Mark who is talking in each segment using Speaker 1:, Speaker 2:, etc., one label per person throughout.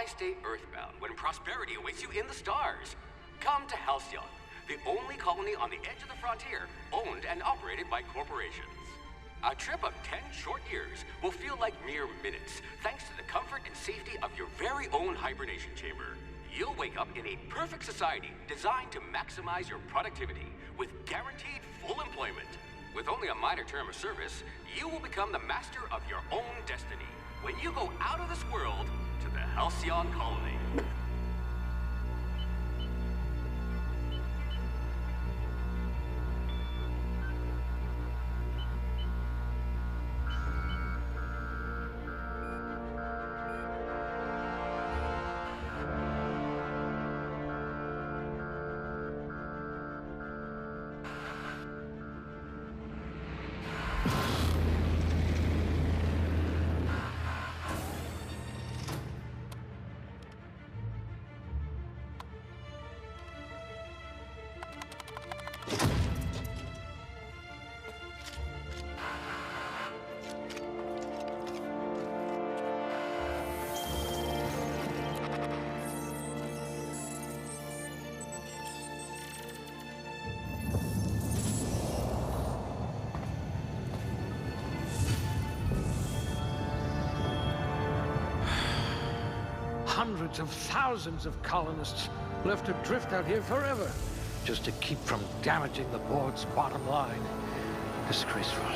Speaker 1: Why stay earthbound when prosperity awaits you in the stars? Come to Halcyon, the only colony on the edge of the frontier, owned and operated by corporations. A trip of 10 short years will feel like mere minutes, thanks to the comfort and safety of your very own hibernation chamber. You'll wake up in a perfect society designed to maximize your productivity, with guaranteed full employment. With only a minor term of service, you will become the master of your own destiny when you go out of this world to the Halcyon colony.
Speaker 2: Hundreds of thousands of colonists left adrift out here forever, just to keep from damaging the board's bottom line. Disgraceful.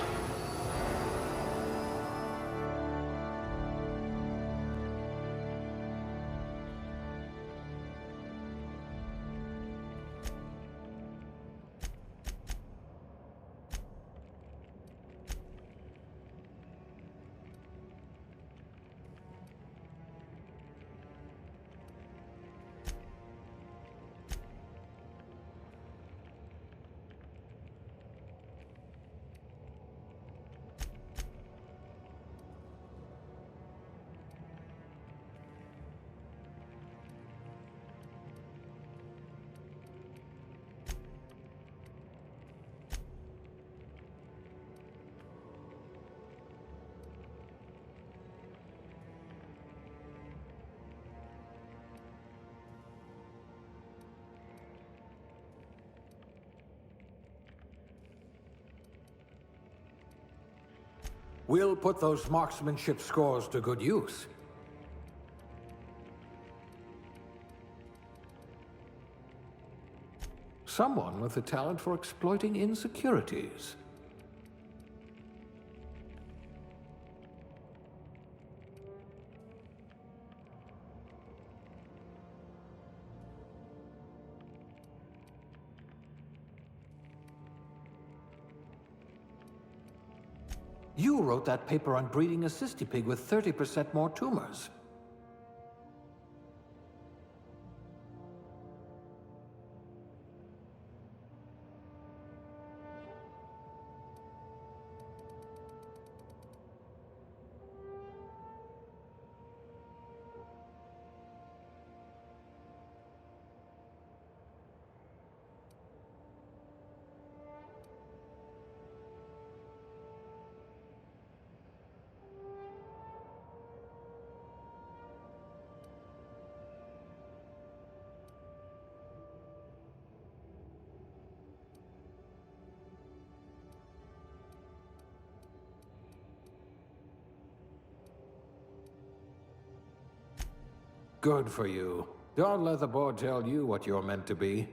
Speaker 3: We'll put those marksmanship scores to good use. Someone with the talent for exploiting insecurities. You wrote that paper on breeding a cystipig with 30% more tumors. Good for you. Don't let the board tell you what you're meant to be.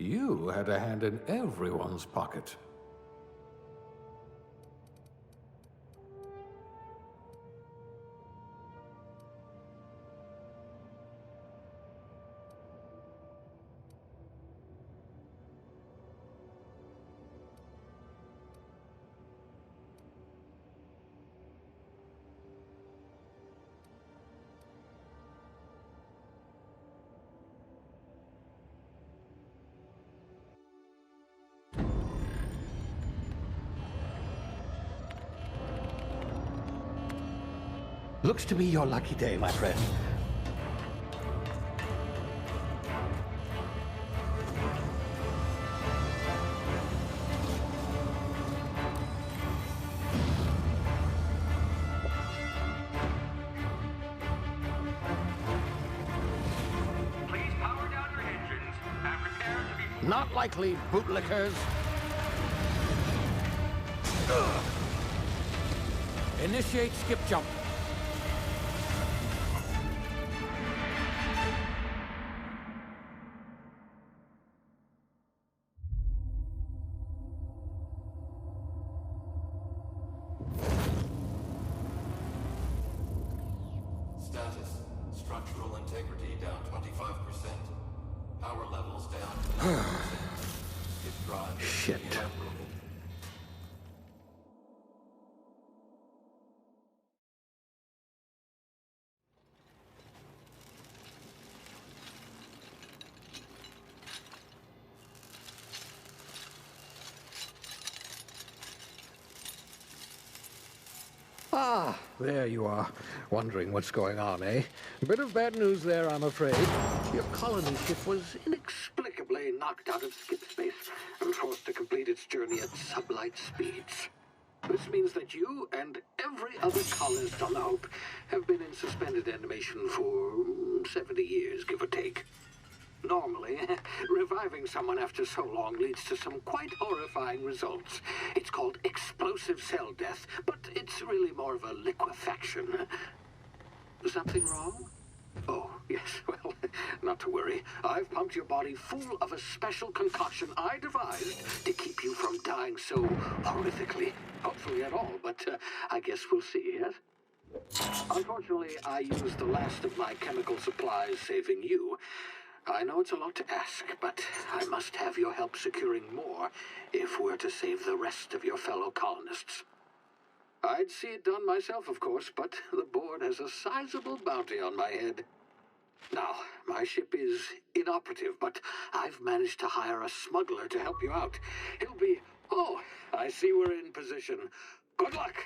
Speaker 3: You had a hand in everyone's pocket.
Speaker 2: Looks to be your lucky day, my friend.
Speaker 1: Please power down your engines and prepare to be...
Speaker 2: Not likely, bootlickers. Initiate skip jump.
Speaker 3: Status. Structural integrity down 25%. Power levels down 10%. Skip drive.
Speaker 2: Shit.
Speaker 3: inoperable.
Speaker 2: Ah, there you are. Wondering what's going on, eh? Bit of bad news there, I'm afraid. Your colony ship was inexplicably knocked out of skip space and forced to complete its journey at sublight speeds. This means that you and every other colonist on the Hope have been in suspended animation for 70 years, give or take. Normally, reviving someone after so long leads to some quite horrifying results. It's called explosive cell death, but it's really more of a liquefaction. Something wrong? Oh, yes, well, not to worry. I've pumped your body full of a special concoction I devised to keep you from dying so horrifically. Hopefully at all, but I guess we'll see, yes? Unfortunately, I used the last of my chemical supplies saving you. I know it's a lot to ask, but I must have your help securing more if we're to save the rest of your fellow colonists. I'd see it done myself, of course, but the board has a sizable bounty on my head. Now, my ship is inoperative, but I've managed to hire a smuggler to help you out. He'll be... Oh, I see we're in position. Good luck!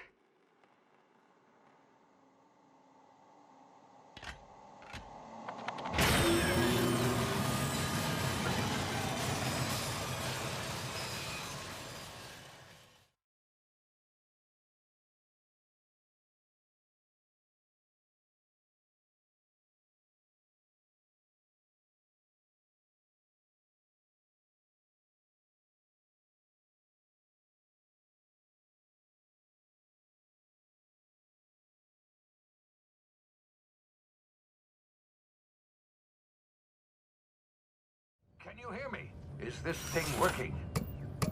Speaker 4: Can you hear me? Is this thing working?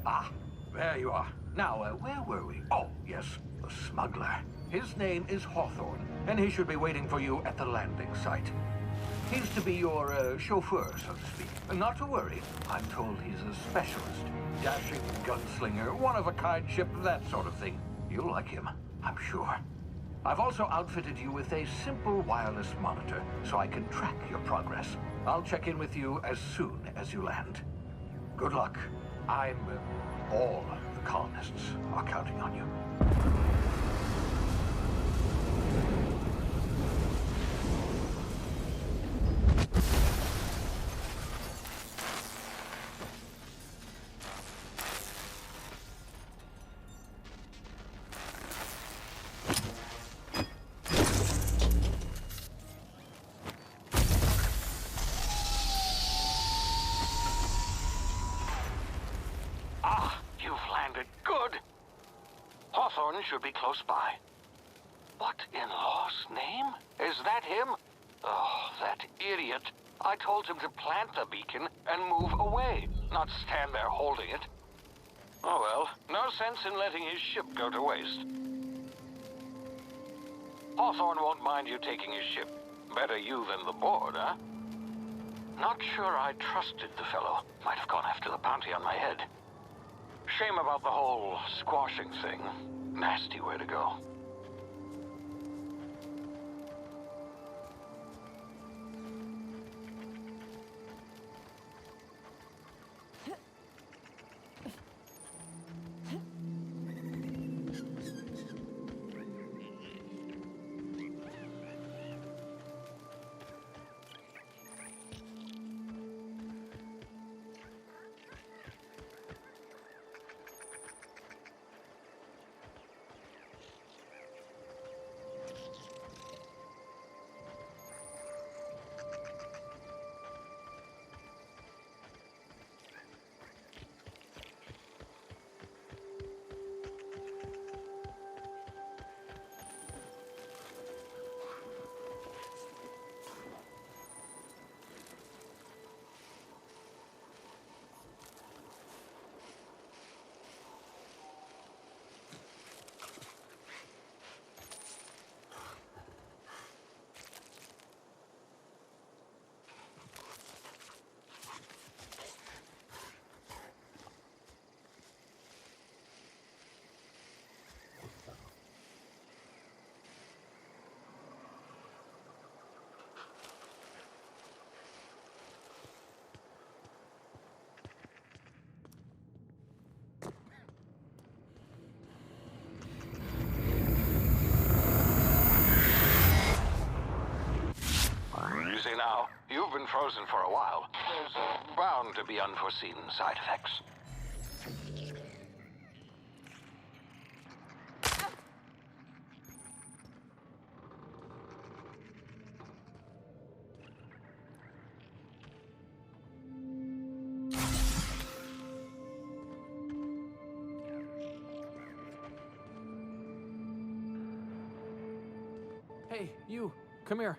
Speaker 4: Ah, there you are. Now, where were we? Oh, yes, the smuggler. His name is Hawthorne, and he should be waiting for you at the landing site. He's to be your chauffeur, so to speak. Not to worry, I'm told he's a specialist. Dashing gunslinger, one-of-a-kind ship, that sort of thing. You'll like him, I'm sure. I've also outfitted you with a simple wireless monitor, so I can track your progress. I'll check in with you as soon as you land. Good luck. All the colonists are counting on you. Hawthorne should be close by. What in law's name? Is that him? Oh, that idiot. I told him to plant the beacon and move away.
Speaker 5: not stand there holding it. Oh well, no sense in letting his ship go to waste. Hawthorne won't mind you taking his ship. Better you than the board, huh? Not sure I trusted the fellow. Might have gone after the bounty on my head. Shame about the whole squashing thing. Nasty way to go. See now, you've been frozen for a while. There's bound to be unforeseen side effects.
Speaker 3: Hey, you, come here.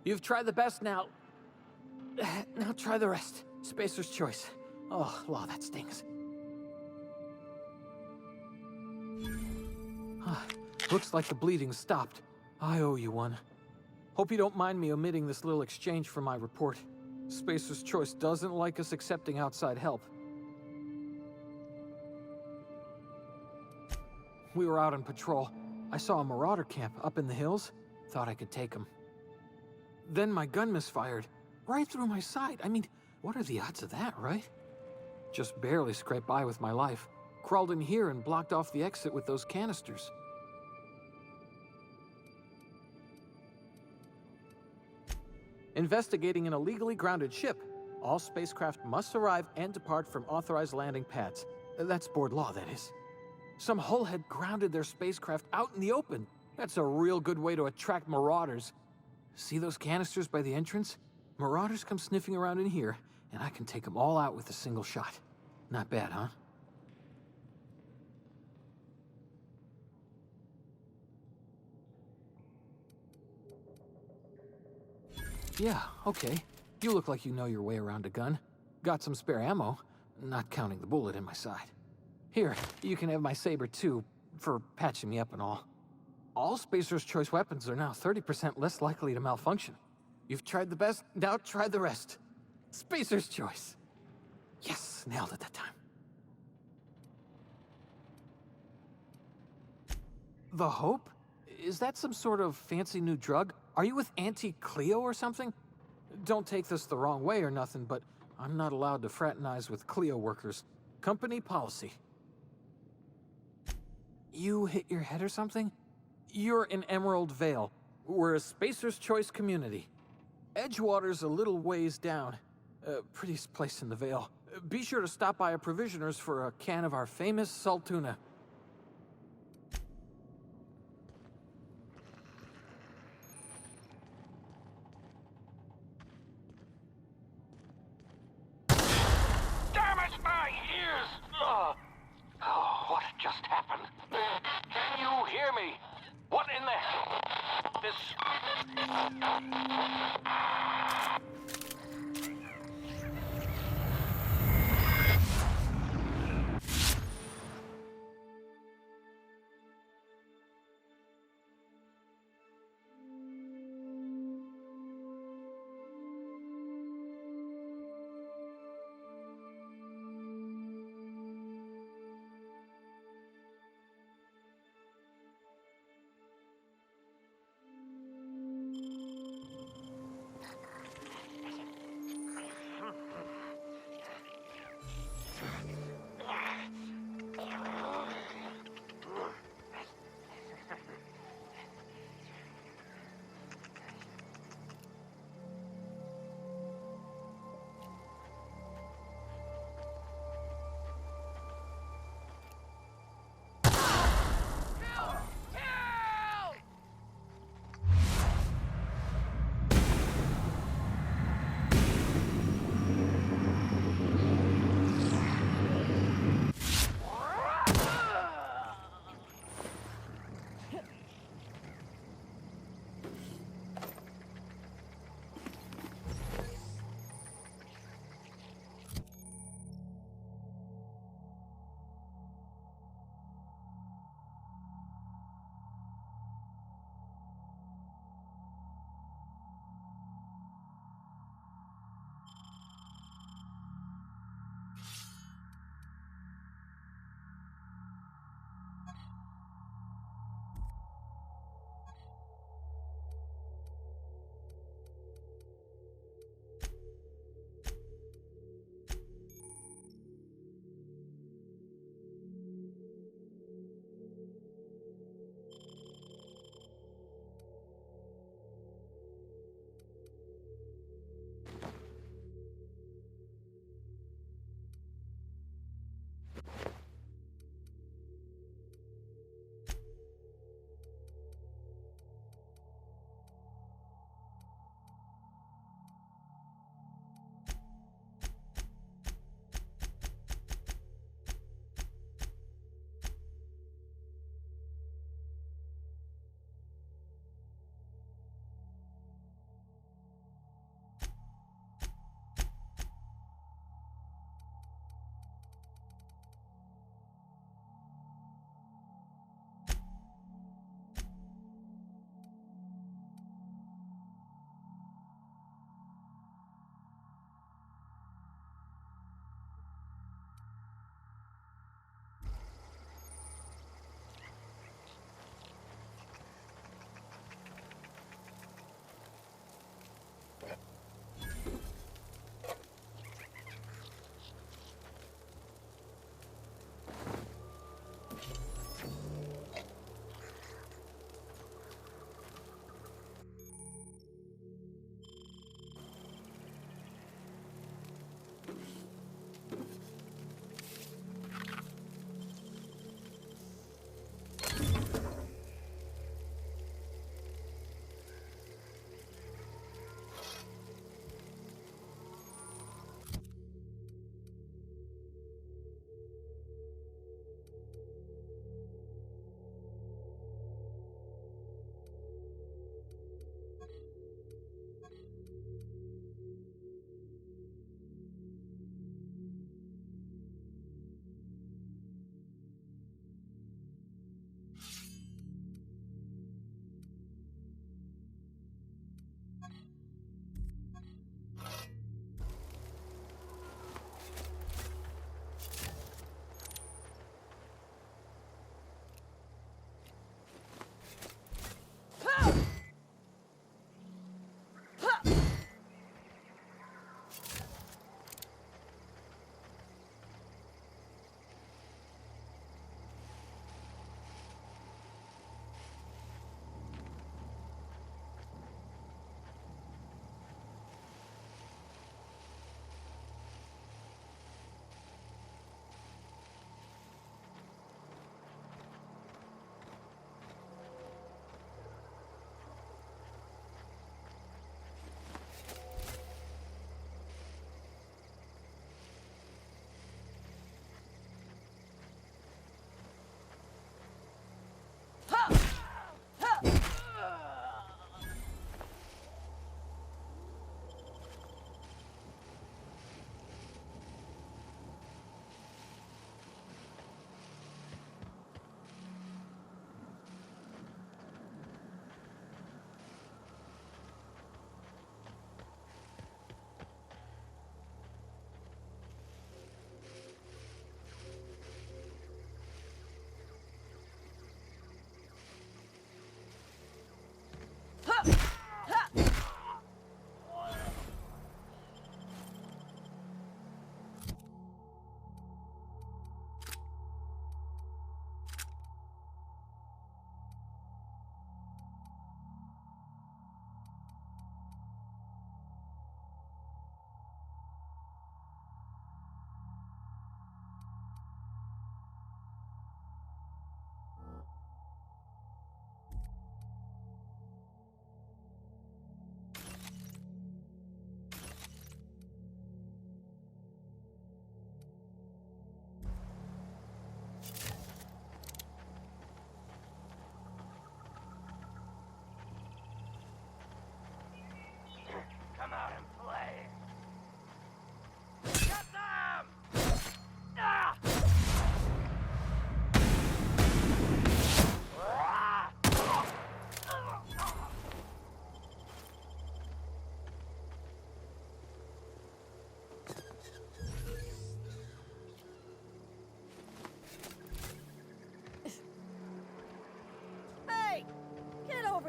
Speaker 3: You've tried the best now. Now try the rest. Spacer's choice. Oh, law, that stings. Looks like the bleeding stopped. I owe you one. Hope you don't mind me omitting this little exchange from my report. Spacer's choice doesn't like us accepting outside help. We were out on patrol. I saw a marauder camp up in the hills. Thought I could take him. Then my gun misfired, right through my side. I mean, what are the odds of that, right? Just barely scraped by with my life. Crawled in here and blocked off the exit with those canisters. Investigating an illegally grounded ship. All spacecraft must arrive and depart from authorized landing pads. That's board law, that is. Some hullhead grounded their spacecraft out in the open. That's a real good way to attract marauders. See those canisters by the entrance? Marauders come sniffing around in here, and I can take them all out with a single shot. Not bad, huh? Yeah, okay. You look like you know your way around a gun. Got some spare ammo, not counting the bullet in my side. Here, you can have my saber too, for patching me up and all. All Spacer's Choice weapons are now 30% less likely to malfunction. You've tried the best, now try the rest. Spacer's Choice. Yes, nailed it that time. The Hope? Is that some sort of fancy new drug? Are you with Auntie Cleo or something? Don't take this the wrong way or nothing, but I'm not allowed to fraternize with Cleo workers. Company policy. You hit your head or something? You're in Emerald Vale. We're a Spacer's Choice community. Edgewater's a little ways down. Prettiest place in the Vale. Be sure to stop by a provisioner's for a can of our famous salt tuna.
Speaker 5: Damn it, my ears! Oh, what just happened? Can you hear me? What in the hell? This...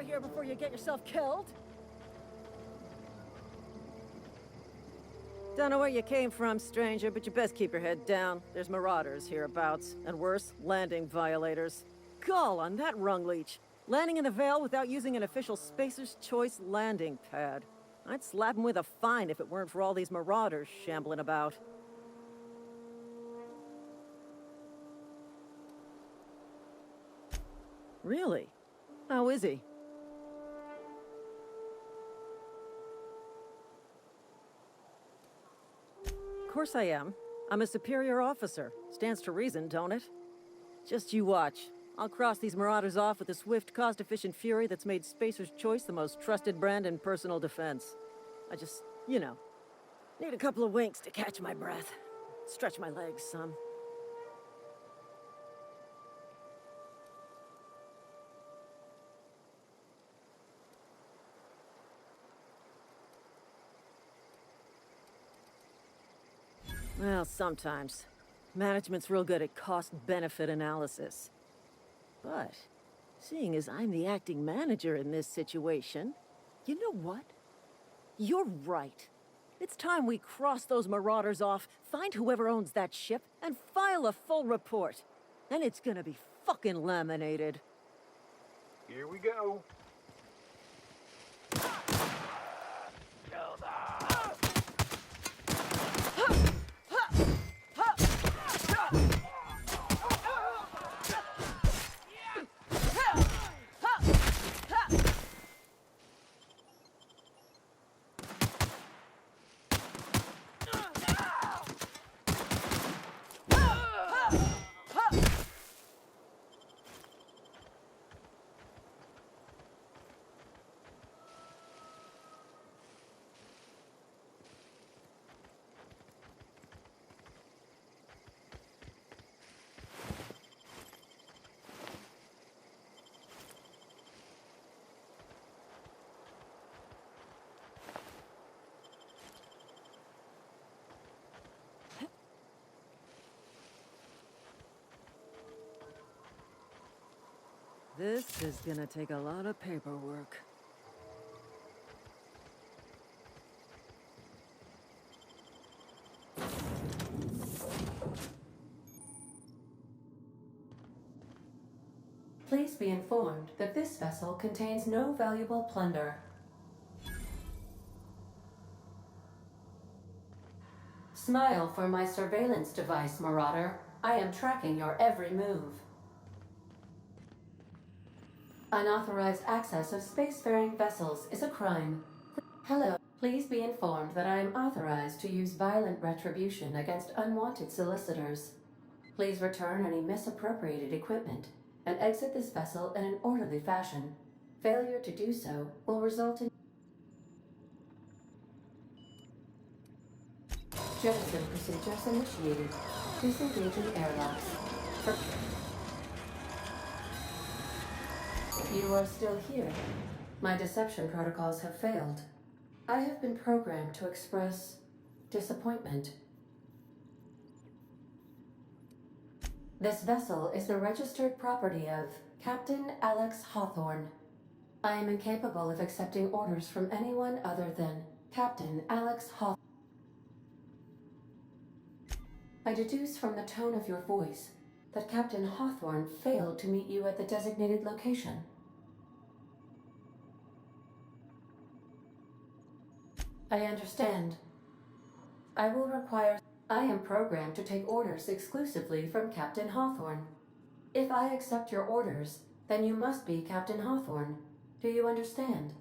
Speaker 6: here before you get yourself killed. Don't know where you came from, stranger, but you best keep your head down. There's marauders hereabouts, and worse, landing violators. Gall on that rung leech. Landing in the Vale without using an official Spacer's Choice landing pad. I'd slap him with a fine if it weren't for all these marauders shambling about. Really? How is he? Of course I am. I'm a superior officer. Stands to reason, don't it? Just you watch. I'll cross these marauders off with a swift, cost-efficient fury that's made Spacer's Choice the most trusted brand in personal defense. I just, you know, need a couple of winks to catch my breath. Stretch my legs some. Well, sometimes. Management's real good at cost-benefit analysis. But, seeing as I'm the acting manager in this situation, you know what? You're right. It's time we cross those marauders off, find whoever owns that ship, and file a full report. And it's gonna be fucking laminated.
Speaker 4: Here we go.
Speaker 6: This is gonna take a lot of paperwork.
Speaker 7: Please be informed that this vessel contains no valuable plunder. Smile for my surveillance device, Marauder. I am tracking your every move. Unauthorized access of spacefaring vessels is a crime. Hello. Please be informed that I am authorized to use violent retribution against unwanted solicitors. Please return any misappropriated equipment and exit this vessel in an orderly fashion. Failure to do so will result in jettison procedures initiated. Disengaging airlocks. You are still here. My deception protocols have failed. I have been programmed to express disappointment. This vessel is the registered property of Captain Alex Hawthorne. I am incapable of accepting orders from anyone other than Captain Alex Hawthorne. I deduce from the tone of your voice that Captain Hawthorne failed to meet you at the designated location. I understand. I will require... I am programmed to take orders exclusively from Captain Hawthorne. If I accept your orders, then you must be Captain Hawthorne. Do you understand?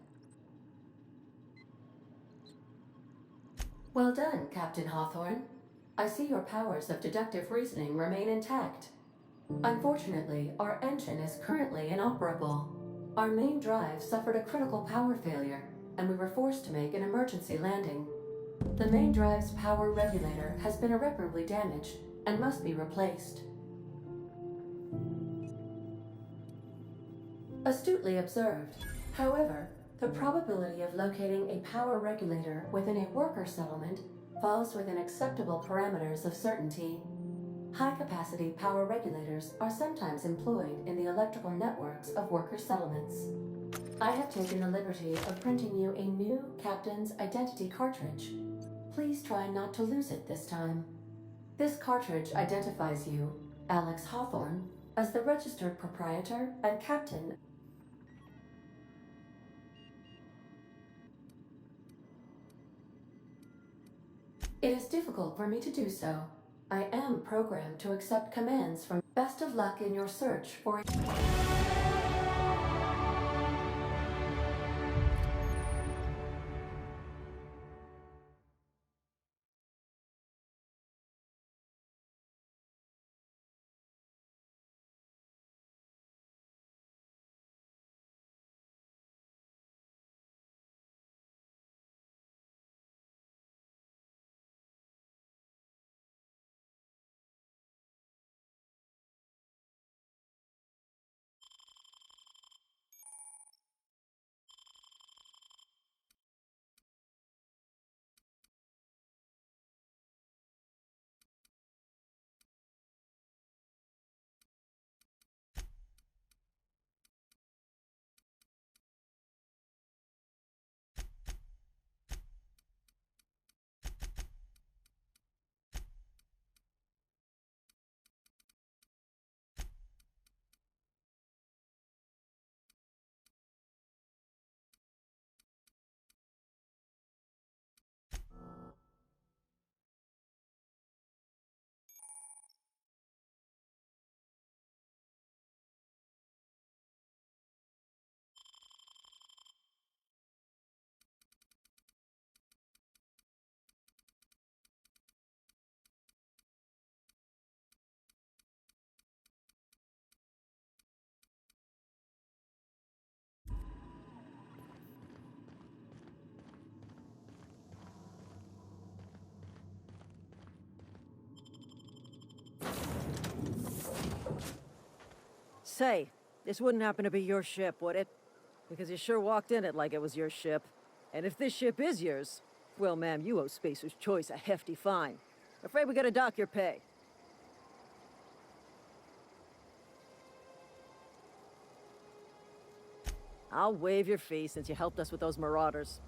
Speaker 7: Well done, Captain Hawthorne. I see your powers of deductive reasoning remain intact. Unfortunately, our engine is currently inoperable. Our main drive suffered a critical power failure, and we were forced to make an emergency landing. The main drive's power regulator has been irreparably damaged and must be replaced. Astutely observed. However, the probability of locating a power regulator within a worker settlement falls within acceptable parameters of certainty. High-capacity power regulators are sometimes employed in the electrical networks of worker settlements. I have taken the liberty of printing you a new Captain's Identity cartridge. Please try not to lose it this time. This cartridge identifies you, Alex Hawthorne, as the registered proprietor and captain. It is difficult for me to do so. I am programmed to accept commands from. Best of luck in your search for.
Speaker 6: Say, this wouldn't happen to be your ship, would it? Because you sure walked in it like it was your ship. And if this ship is yours, well, ma'am, you owe Spacer's Choice a hefty fine. Afraid we gotta dock your pay. I'll waive your fee since you helped us with those marauders.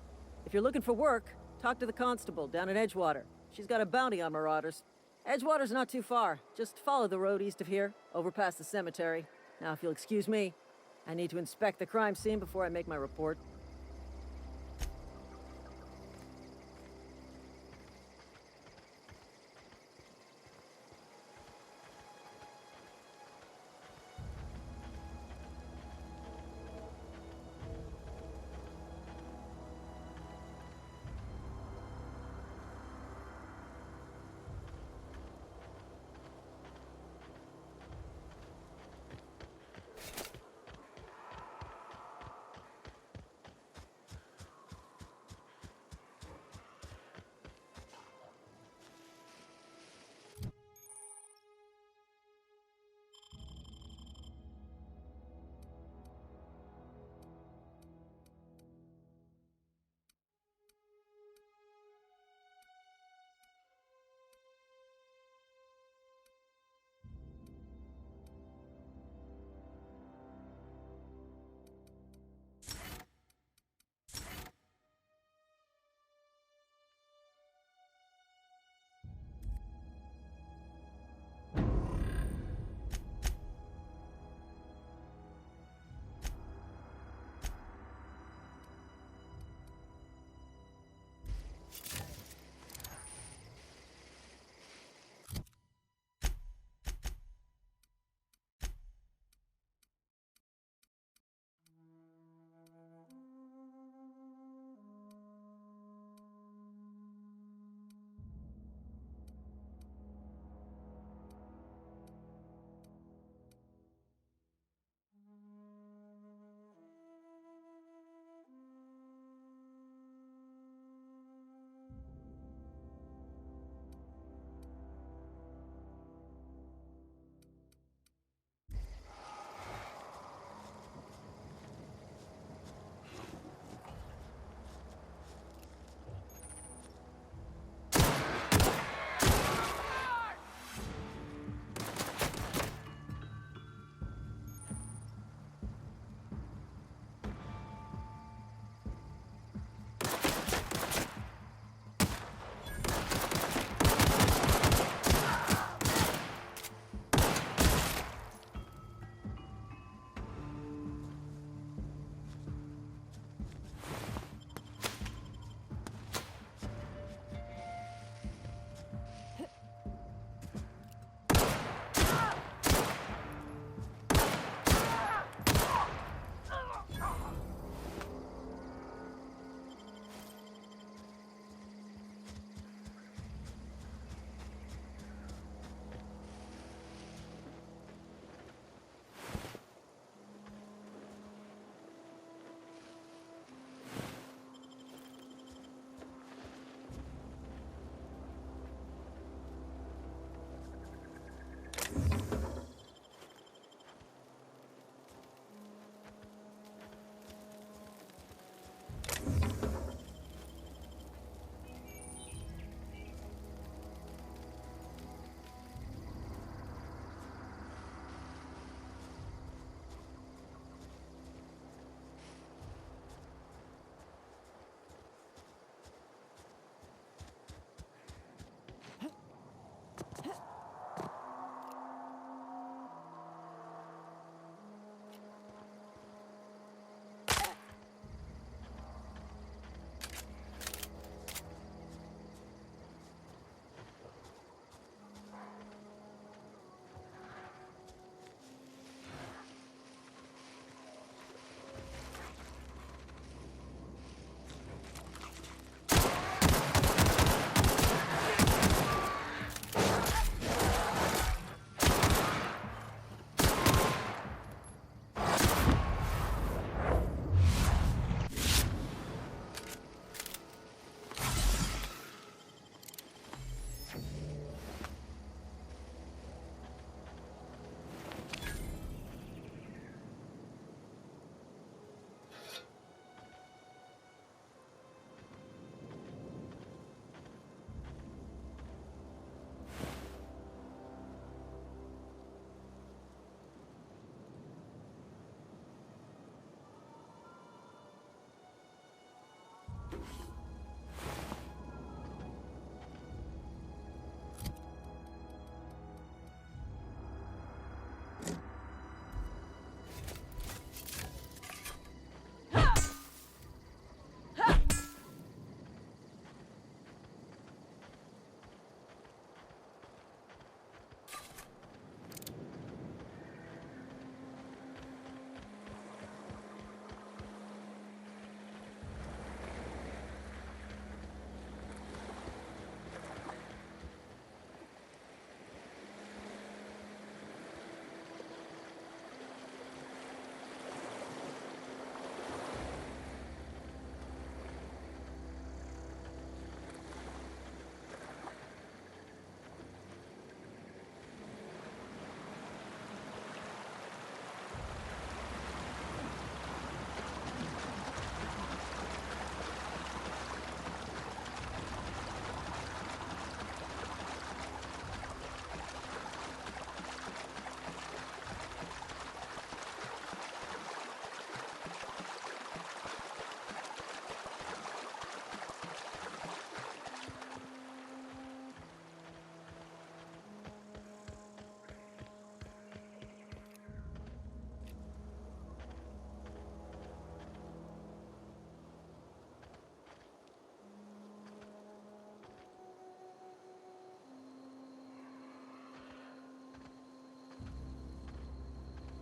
Speaker 6: If you're looking for work, talk to the constable down at Edgewater. She's got a bounty on marauders. Edgewater's not too far. Just follow the road east of here, over past the cemetery. Now, if you'll excuse me, I need to inspect the crime scene before I make my report.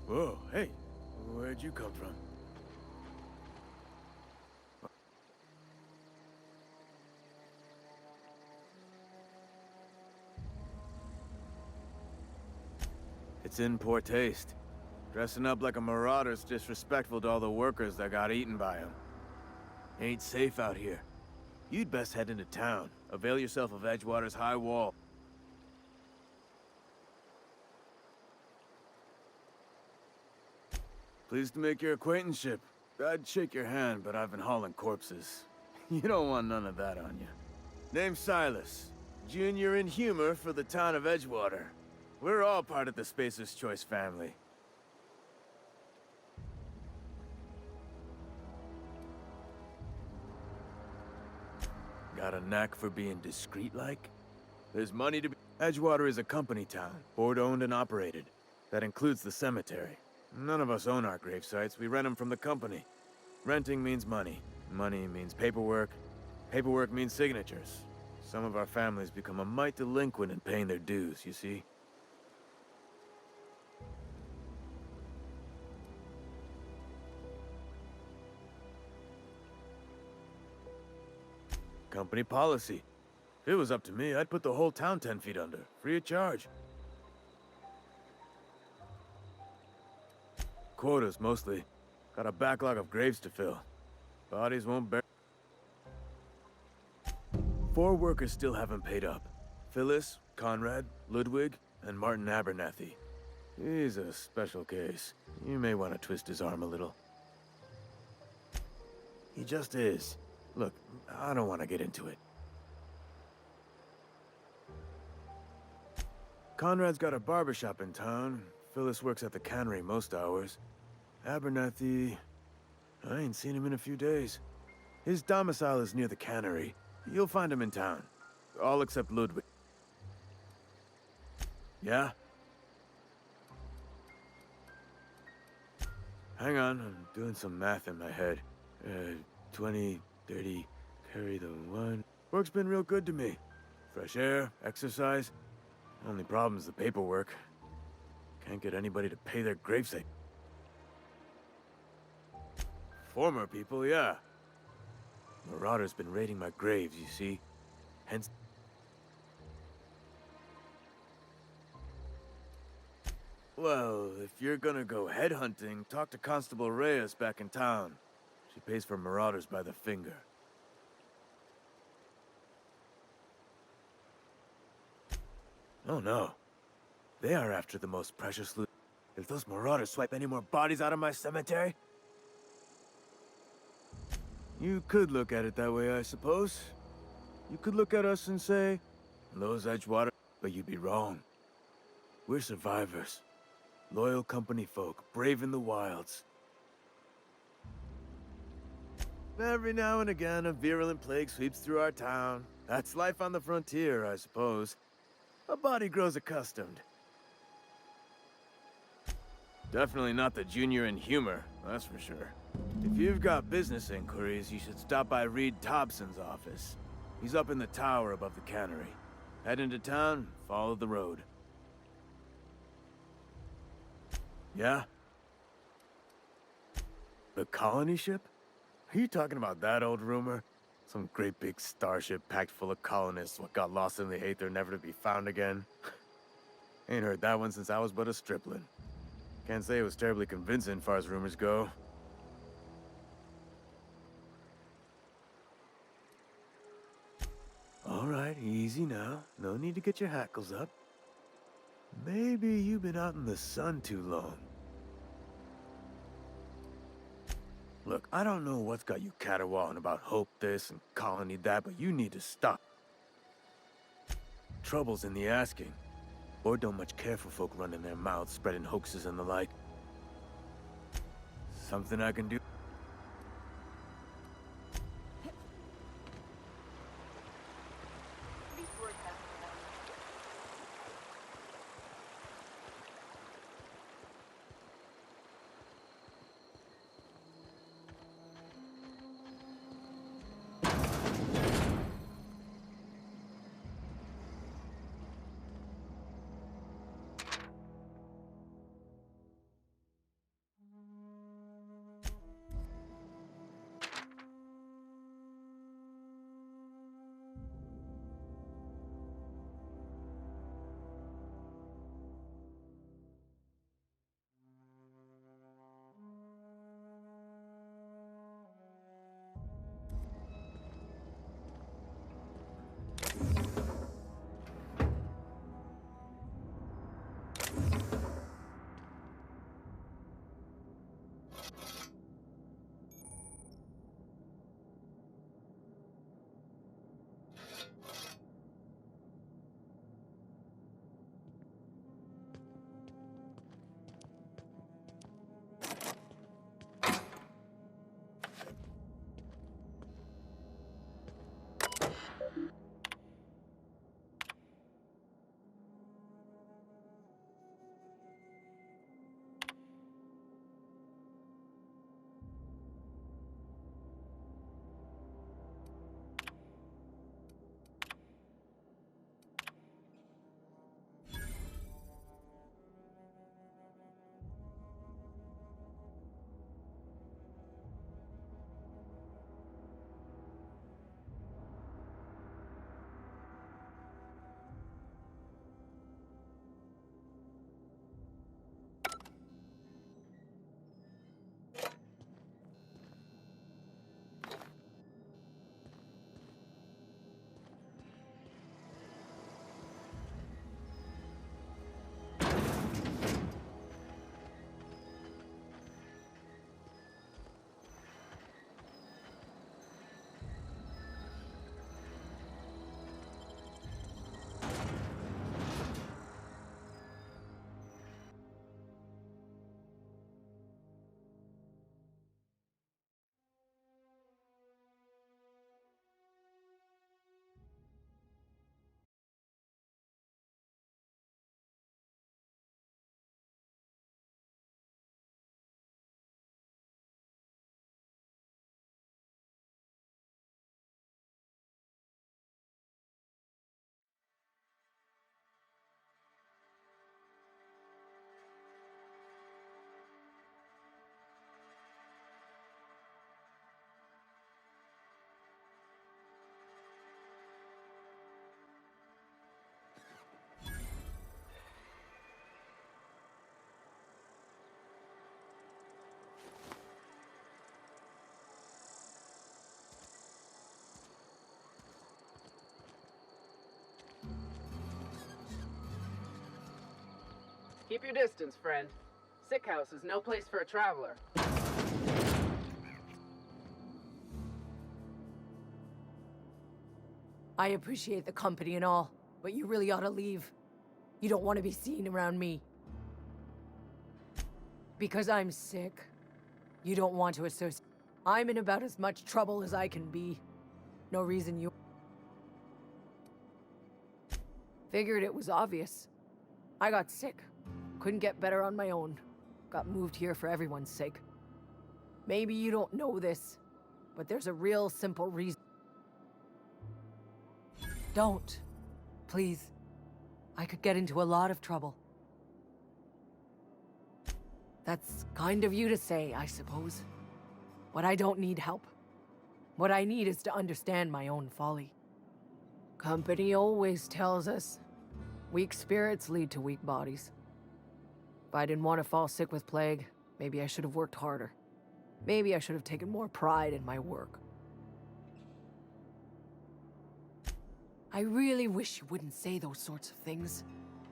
Speaker 8: Whoa, hey, where'd you come from? It's in poor taste. Dressing up like a marauder's disrespectful to all the workers that got eaten by him. Ain't safe out here. You'd best head into town. Avail yourself of Edgewater's high wall. Pleased to make your acquaintanceship. I'd shake your hand, but I've been hauling corpses. You don't want none of that on you. Name's Silas. Junior in humor for the town of Edgewater. We're all part of the Spacer's Choice family. Got a knack for being discreet-like? There's money to be... Edgewater is a company town, board-owned and operated. That includes the cemetery. None of us own our gravesites, we rent them from the company. Renting means money. Money means paperwork. Paperwork means signatures. Some of our families become a mite delinquent in paying their dues, you see? Company policy. If it was up to me, I'd put the whole town 10 feet under, free of charge. Quotas, mostly. Got a backlog of graves to fill. Bodies won't bear... 4 workers still haven't paid up. Phyllis, Conrad, Ludwig, and Martin Abernathy. He's a special case. You may want to twist his arm a little. He just is. Look, I don't want to get into it. Conrad's got a barbershop in town. Phyllis works at the cannery most hours. Abernathy... I ain't seen him in a few days. His domicile is near the cannery. You'll find him in town. All except Ludwig. Yeah? Hang on, I'm doing some math in my head. 20, 30, carry the 1. Work's been real good to me. Fresh air, exercise. Only problem is the paperwork. Can't get anybody to pay their gravesite. Former people, yeah. Marauder's been raiding my graves, you see. Hence... Well, if you're gonna go headhunting, talk to Constable Reyes back in town. She pays for marauders by the finger. Oh no. They are after the most precious loot. If those marauders swipe any more bodies out of my cemetery... You could look at it that way, I suppose. You could look at us and say, those Edgewater, but you'd be wrong. We're survivors. Loyal company folk, brave in the wilds. Every now and again, a virulent plague sweeps through our town. That's life on the frontier, I suppose. A body grows accustomed. Definitely not the junior in humor, that's for sure. If you've got business inquiries, you should stop by Reed Thompson's office. He's up in the tower above the cannery. Head into town, follow the road. Yeah? The colony ship? Are you talking about that old rumor? Some great big starship packed full of colonists what got lost in the aether never to be found again? Ain't heard that one since I was but a stripling. Can't say it was terribly convincing, far as rumors go. All right, easy now. No need to get your hackles up. Maybe you've been out in the sun too long. Look, I don't know what's got you caterwauling about hope this and colony that, but you need to stop. Trouble's in the asking. Or don't much care for folk running their mouths, spreading hoaxes and the like. Something I can do?
Speaker 9: Keep your distance, friend. Sick house is no place for a traveler.
Speaker 10: I appreciate the company and all, but you really ought to leave. You don't want to be seen around me. Because I'm sick. You don't want to associate. I'm in about as much trouble as I can be. No reason you... Figured it was obvious. I got sick. Couldn't get better on my own. Got moved here for everyone's sake. Maybe you don't know this, but there's a real simple reason. Don't. Please. I could get into a lot of trouble. That's kind of you to say, I suppose. But I don't need help. What I need is to understand my own folly. Company always tells us, weak spirits lead to weak bodies. If I didn't want to fall sick with plague, maybe I should have worked harder. Maybe I should have taken more pride in my work. I really wish you wouldn't say those sorts of things.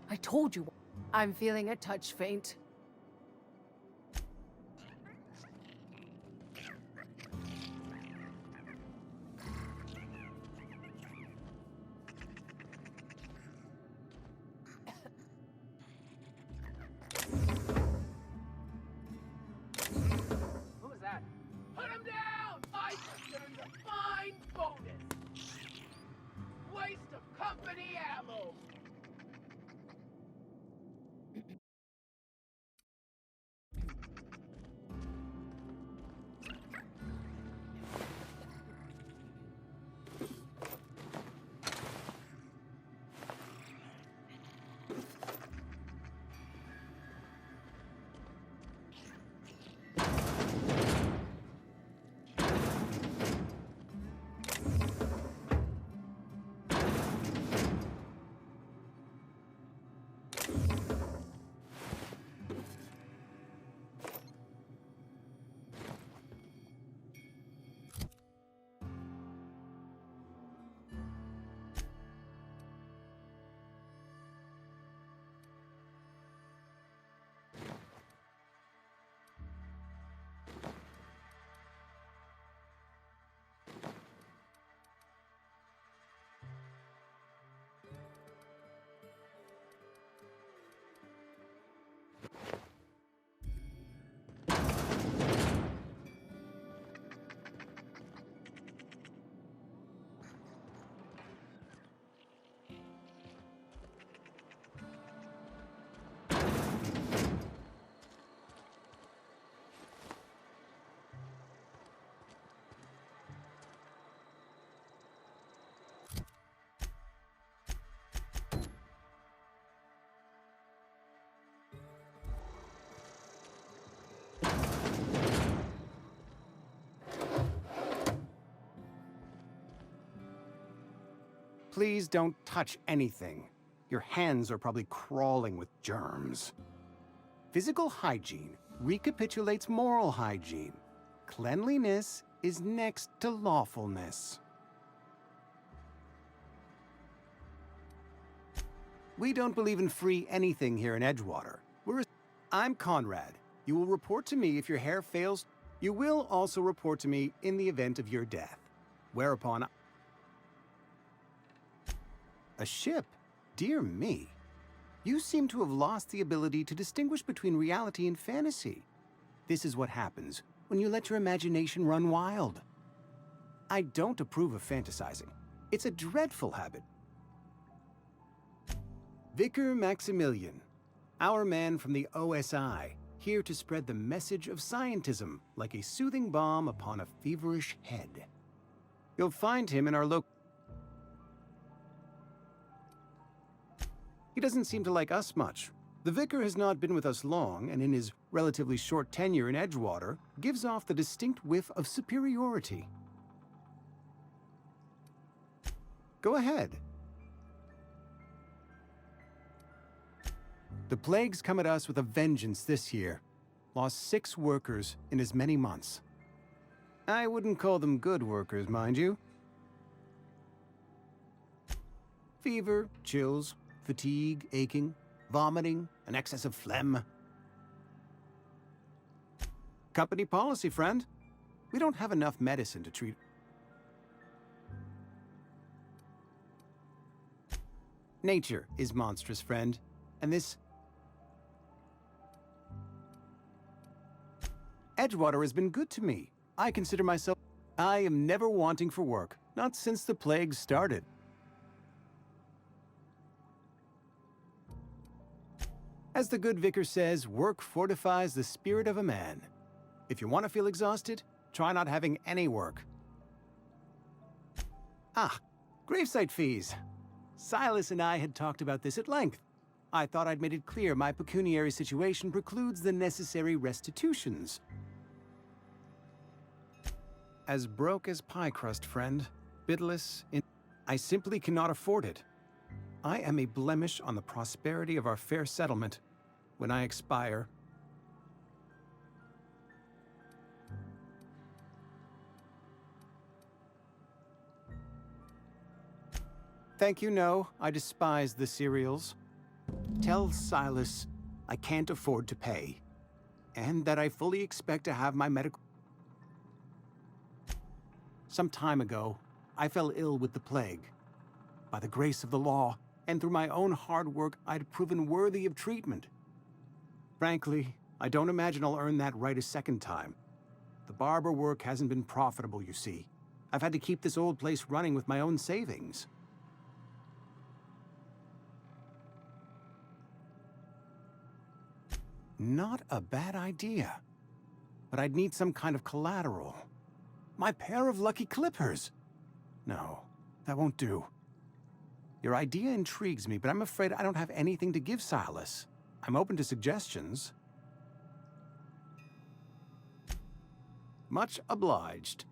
Speaker 10: I told you, I'm feeling a touch faint.
Speaker 9: Who was that? Put him down! I just earned a fine bonus! Waste of company ammo!
Speaker 11: Please don't touch anything. Your hands are probably crawling with germs. Physical hygiene recapitulates moral hygiene. Cleanliness is next to lawfulness. We don't believe in free anything here in Edgewater. I'm Conrad. You will report to me if your hair fails. You will also report to me in the event of your death. Whereupon... A ship? Dear me. You seem to have lost the ability to distinguish between reality and fantasy. This is what happens when you let your imagination run wild. I don't approve of fantasizing. It's a dreadful habit. Vicar Maximilian, our man from the OSI, here to spread the message of scientism like a soothing balm upon a feverish head. You'll find him in our local... He doesn't seem to like us much. The vicar has not been with us long, and in his relatively short tenure in Edgewater, gives off the distinct whiff of superiority. Go ahead. The plague's come at us with a vengeance this year. Lost 6 workers in as many months. I wouldn't call them good workers, mind you. Fever, chills, fatigue, aching. vomiting, an excess of phlegm. Company policy, friend. We don't have enough medicine to treat. Nature is monstrous, friend, and this... Edgewater has been good to me. I consider myself... I am never wanting for work, not since the plague started. As the good vicar says, work fortifies the spirit of a man. If you want to feel exhausted, try not having any work. Ah, gravesite fees. Silas and I had talked about this at length. I thought I'd made it clear my pecuniary situation precludes the necessary restitutions. As broke as pie crust, friend. Bidless, I simply cannot afford it. I am a blemish on the prosperity of our fair settlement. When I expire... Thank you, no. I despise the cereals. Tell Silas I can't afford to pay, and that I fully expect to have my medical... Some time ago, I fell ill with the plague. By the grace of the law, and through my own hard work, I'd proven worthy of treatment. Frankly, I don't imagine I'll earn that right a second time. The barber work hasn't been profitable, you see. I've had to keep this old place running with my own savings. Not a bad idea. But I'd need some kind of collateral. My pair of lucky clippers! No, that won't do. Your idea intrigues me, but I'm afraid I don't have anything to give Silas. I'm open to suggestions. Much obliged.